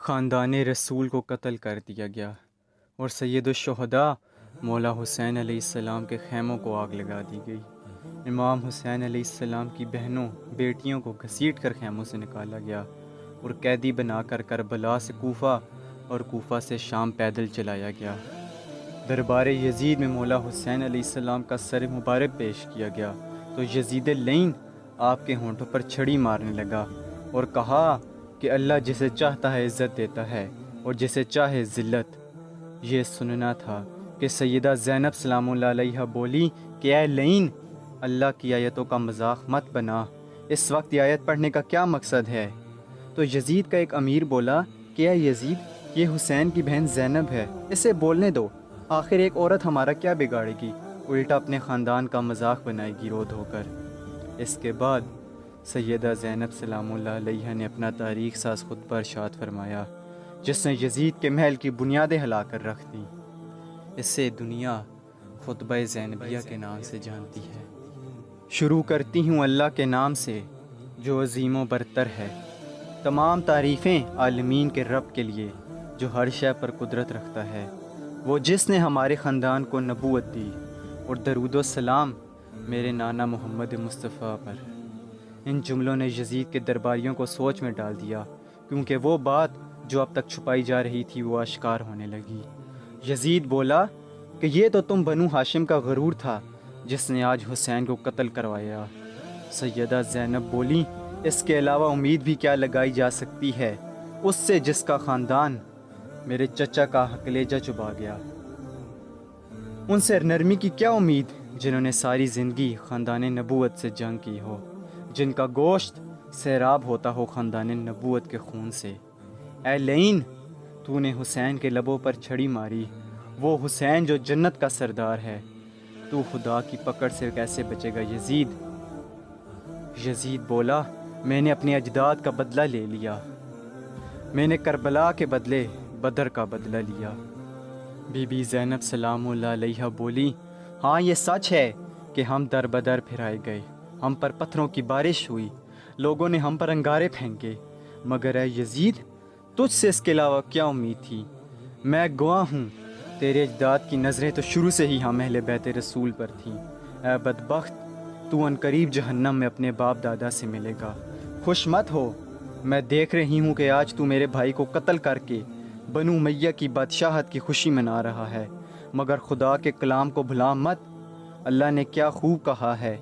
خاندان رسول کو قتل کر دیا گیا اور سید الشہداء مولا حسین علیہ السلام کے خیموں کو آگ لگا دی گئی۔ امام حسین علیہ السلام کی بہنوں بیٹیوں کو گھسیٹ کر خیموں سے نکالا گیا اور قیدی بنا کر کربلا سے کوفہ اور کوفہ سے شام پیدل چلایا گیا۔ دربار یزید میں مولا حسین علیہ السلام کا سر مبارک پیش کیا گیا تو یزید لعین آپ کے ہونٹوں پر چھڑی مارنے لگا اور کہا کہ اللہ جسے چاہتا ہے عزت دیتا ہے اور جسے چاہے ذلت۔ یہ سننا تھا کہ سیدہ زینب سلام اللہ علیہا بولی کہ اے لعین، اللہ کی آیتوں کا مذاق مت بنا، اس وقت یہ آیت پڑھنے کا کیا مقصد ہے؟ تو یزید کا ایک امیر بولا کہ اے یزید، یہ حسین کی بہن زینب ہے، اسے بولنے دو، آخر ایک عورت ہمارا کیا بگاڑے گی، الٹا اپنے خاندان کا مذاق بنائے گی رو دھو کر۔ اس کے بعد سیدہ زینب سلام اللہ علیہا نے اپنا تاریخ ساز خطبہ ارشاد فرمایا جس نے یزید کے محل کی بنیادیں ہلا کر رکھ دیں۔ اسے دنیا خطبہ زینبیہ کے نام سے جانتی ہے۔ شروع کرتی ہوں اللہ کے نام سے جو عظیم و برتر ہے، تمام تعریفیں عالمین کے رب کے لیے جو ہر شے پر قدرت رکھتا ہے، وہ جس نے ہمارے خاندان کو نبوت دی، اور درود و سلام میرے نانا محمد مصطفیٰ پر۔ ان جملوں نے یزید کے درباریوں کو سوچ میں ڈال دیا، کیونکہ وہ بات جو اب تک چھپائی جا رہی تھی وہ اشکار ہونے لگی۔ یزید بولا کہ یہ تو تم بنو ہاشم کا غرور تھا جس نے آج حسین کو قتل کروایا۔ سیدہ زینب بولی اس کے علاوہ امید بھی کیا لگائی جا سکتی ہے اس سے جس کا خاندان میرے چچا کا کلیجہ چبا گیا۔ ان سے نرمی کی کیا امید جنہوں نے ساری زندگی خاندان نبوت سے جنگ کی ہو، جن کا گوشت سیراب ہوتا ہو خاندان نبوت کے خون سے۔ اے لعین، تو نے حسین کے لبوں پر چھڑی ماری، وہ حسین جو جنت کا سردار ہے، تو خدا کی پکڑ سے کیسے بچے گا یزید؟ یزید بولا میں نے اپنے اجداد کا بدلہ لے لیا، میں نے کربلا کے بدلے بدر کا بدلہ لیا۔ بی بی زینب سلام اللہ علیہا بولی ہاں یہ سچ ہے کہ ہم در بدر پھرائے گئے، ہم پر پتھروں کی بارش ہوئی، لوگوں نے ہم پر انگارے پھینکے، مگر اے یزید تجھ سے اس کے علاوہ کیا امید تھی؟ میں گواہ ہوں تیرے اجداد کی نظریں تو شروع سے ہی ہم اہل بیت رسول پر تھیں۔ اے بدبخت، تو ان قریب جہنم میں اپنے باپ دادا سے ملے گا۔ خوش مت ہو، میں دیکھ رہی ہوں کہ آج تو میرے بھائی کو قتل کر کے بنو امیہ کی بادشاہت کی خوشی منا رہا ہے، مگر خدا کے کلام کو بھلا مت۔ اللہ نے کیا خوب کہا ہے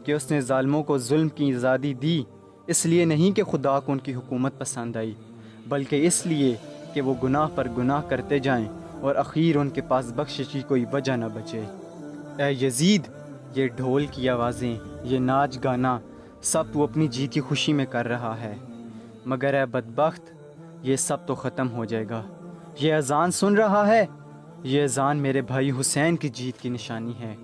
کہ اس نے ظالموں کو ظلم کی آزادی دی، اس لیے نہیں کہ خدا کو ان کی حکومت پسند آئی، بلکہ اس لیے کہ وہ گناہ پر گناہ کرتے جائیں اور اخیر ان کے پاس بخشش کی کوئی وجہ نہ بچے۔ اے یزید، یہ ڈھول کی آوازیں، یہ ناچ گانا سب تو اپنی جیت کی خوشی میں کر رہا ہے، مگر اے بدبخت یہ سب تو ختم ہو جائے گا۔ یہ اذان سن رہا ہے؟ یہ اذان میرے بھائی حسین کی جیت کی نشانی ہے۔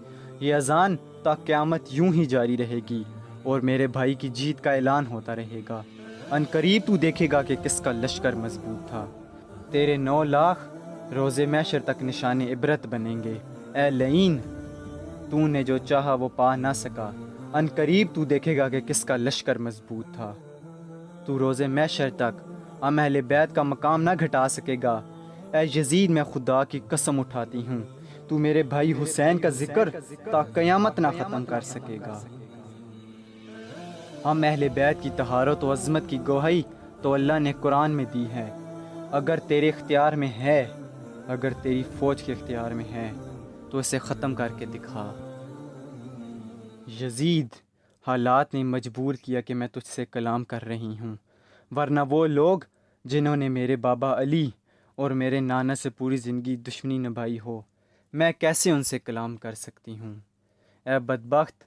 یہ اذان تا قیامت یوں ہی جاری رہے گی اور میرے بھائی کی جیت کا اعلان ہوتا رہے گا۔ ان قریب تو دیکھے گا کہ کس کا لشکر مضبوط تھا۔ تیرے 9 لاکھ روز محشر تک نشان عبرت بنیں گے۔ اے لعین، تو نے جو چاہا وہ پا نہ سکا، ان قریب تو دیکھے گا کہ کس کا لشکر مضبوط تھا۔ تو روز محشر تک ہم اہل بیت کا مقام نہ گھٹا سکے گا۔ اے یزید، میں خدا کی قسم اٹھاتی ہوں تو میرے بھائی حسین کا ذکر تا قیامت نہ ختم کر سکے گا۔ ہم اہل بیت کی طہارت و عظمت کی گواہی تو اللہ نے قرآن میں دی ہے۔ اگر تیرے اختیار میں ہے، اگر تیری فوج کے اختیار میں ہے تو اسے ختم کر کے دکھا۔ یزید، حالات نے مجبور کیا کہ میں تجھ سے کلام کر رہی ہوں، ورنہ وہ لوگ جنہوں نے میرے بابا علی اور میرے نانا سے پوری زندگی دشمنی نبھائی ہو، میں کیسے ان سے کلام کر سکتی ہوں؟ اے بدبخت،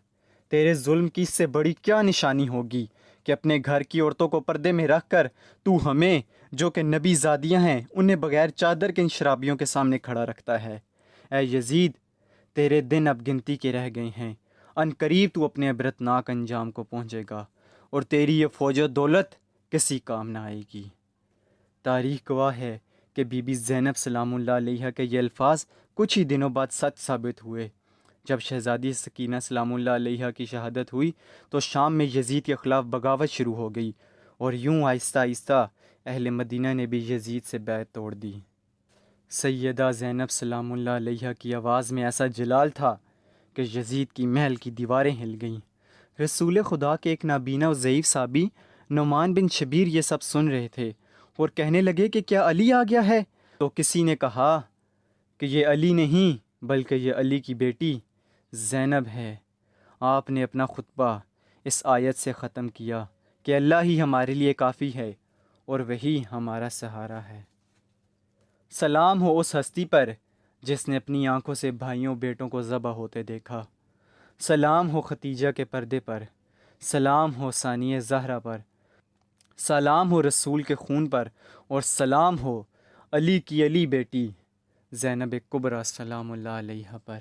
تیرے ظلم کی اس سے بڑی کیا نشانی ہوگی کہ اپنے گھر کی عورتوں کو پردے میں رکھ کر تو ہمیں جو کہ نبی زادیاں ہیں انہیں بغیر چادر کے ان شرابیوں کے سامنے کھڑا رکھتا ہے۔ اے یزید، تیرے دن اب گنتی کے رہ گئے ہیں، ان قریب تو اپنے عبرتناک انجام کو پہنچے گا اور تیری یہ فوج و دولت کسی کام نہ آئے گی۔ تاریخ گواہ ہے کہ بی بی زینب سلام اللہ علیہا کے یہ الفاظ کچھ ہی دنوں بعد سچ ثابت ہوئے۔ جب شہزادی سکینہ سلام اللہ علیہا کی شہادت ہوئی تو شام میں یزید کے خلاف بغاوت شروع ہو گئی، اور یوں آہستہ آہستہ اہل مدینہ نے بھی یزید سے بیعت توڑ دی۔ سیدہ زینب سلام اللہ علیہا کی آواز میں ایسا جلال تھا کہ یزید کی محل کی دیواریں ہل گئیں۔ رسول خدا کے ایک نابینا و ضعیف صحابی نعمان بن شبیر یہ سب سن رہے تھے اور کہنے لگے کہ کیا علی آ گیا ہے؟ تو کسی نے کہا کہ یہ علی نہیں بلکہ یہ علی کی بیٹی زینب ہے۔ آپ نے اپنا خطبہ اس آیت سے ختم کیا کہ اللہ ہی ہمارے لیے کافی ہے اور وہی ہمارا سہارا ہے۔ سلام ہو اس ہستی پر جس نے اپنی آنکھوں سے بھائیوں بیٹوں کو ذبح ہوتے دیکھا۔ سلام ہو ختیجہ کے پردے پر، سلام ہو ثانیہ زہرا پر، سلام ہو رسول کے خون پر، اور سلام ہو علی کی علی بیٹی زینب کبریٰ سلام اللہ علیہا پر۔